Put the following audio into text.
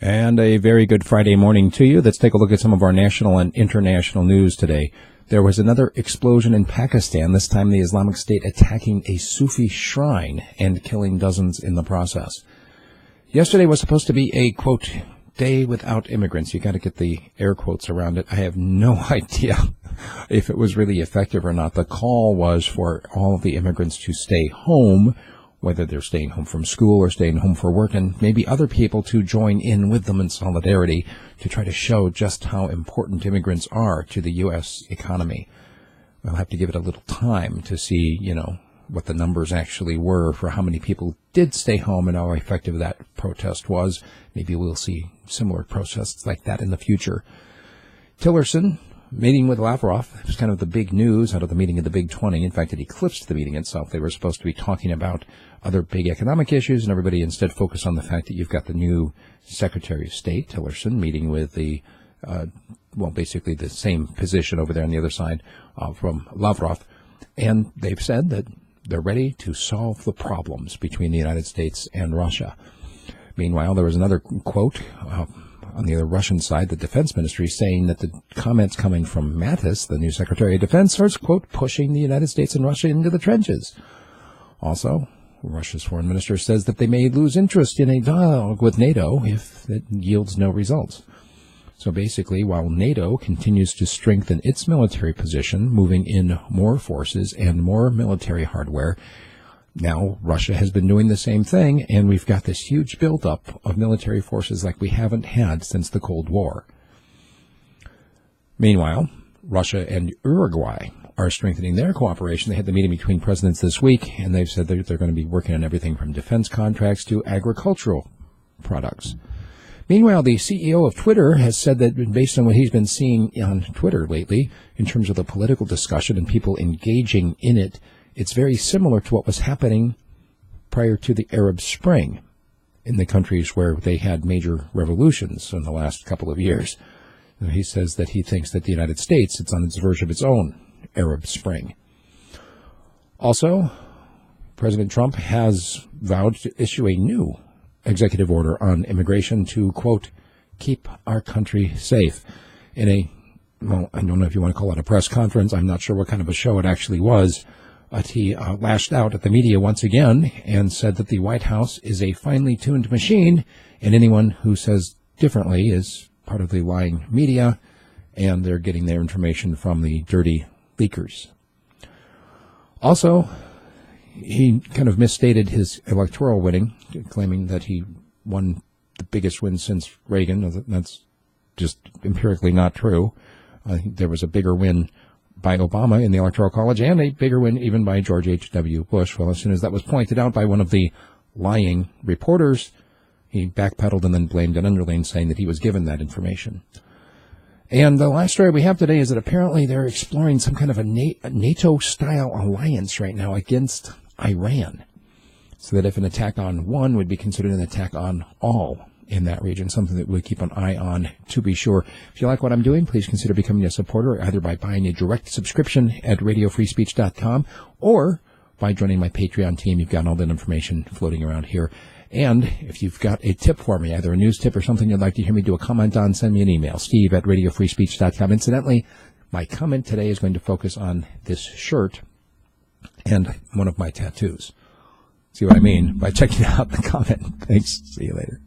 And a very good Friday morning to you. Let's take a look at some of our national and international news today. There was another explosion in Pakistan, this time the Islamic State attacking a Sufi shrine and killing dozens in the process. Yesterday was supposed to be a, quote, day without immigrants. You got to get the air quotes around it. I have no idea if it was really effective or not. The call was for all of the immigrants to stay home, whether they're staying home from school or staying home for work, and maybe other people to join in with them in solidarity to try to show just how important immigrants are to the U.S. economy. We'll have to give it a little time to see, what the numbers actually were for how many people did stay home and how effective that protest was. Maybe we'll see similar protests like that in the future. Tillerson meeting with Lavrov. It was kind of the big news out of the meeting of the Big 20. In fact, it eclipsed the meeting itself. They were supposed to be talking about other big economic issues, and everybody instead focused on the fact that you've got the new Secretary of State, Tillerson, meeting with the, basically the same position over there on the other side from Lavrov. And they've said that they're ready to solve the problems between the United States and Russia. Meanwhile, there was another quote on the other Russian side, the defense ministry, saying that the comments coming from Mattis, the new Secretary of Defense, are, quote, pushing the United States and Russia into the trenches. Also, Russia's foreign minister says that they may lose interest in a dialogue with NATO if it yields no results. So basically, while NATO continues to strengthen its military position, moving in more forces and more military hardware, now Russia has been doing the same thing, and we've got this huge buildup of military forces like we haven't had since the Cold War. Meanwhile, Russia and Uruguay are strengthening their cooperation. They had the meeting between presidents this week, and they've said that they're going to be working on everything from defense contracts to agricultural products. Meanwhile, the CEO of Twitter has said that based on what he's been seeing on Twitter lately, in terms of the political discussion and people engaging in it, it's very similar to what was happening prior to the Arab Spring in the countries where they had major revolutions in the last couple of years. He says that he thinks that the United States, it's on its verge of its own Arab Spring. Also, President Trump has vowed to issue a new executive order on immigration to, quote, keep our country safe. In a, I don't know if you want to call it a press conference. I'm not sure what kind of a show it actually was. But he lashed out at the media once again and said that the White House is a finely tuned machine, and anyone who says differently is part of the lying media, and they're getting their information from the dirty leakers. Also, he kind of misstated his electoral winning, claiming that he won the biggest win since Reagan. That's just empirically not true. I think there was a bigger win by Obama in the Electoral College and a bigger win even by George H.W. Bush. Well, as soon as that was pointed out by one of the lying reporters, he backpedaled and then blamed an underling, saying that he was given that information. And the last story we have today is that apparently they're exploring some kind of a NATO-style alliance right now against Iran, so that if an attack on one would be considered an attack on all in that region, something that we'll keep an eye on to be sure. If you like what I'm doing, please consider becoming a supporter, either by buying a direct subscription at radiofreespeech.com or by joining my Patreon team. You've got all that information floating around here. And if you've got a tip for me, either a news tip or something you'd like to hear me do a comment on, send me an email, steve at radiofreespeech.com. Incidentally, my comment today is going to focus on this shirt and one of my tattoos. See what I mean by checking out the comment. Thanks. See you later.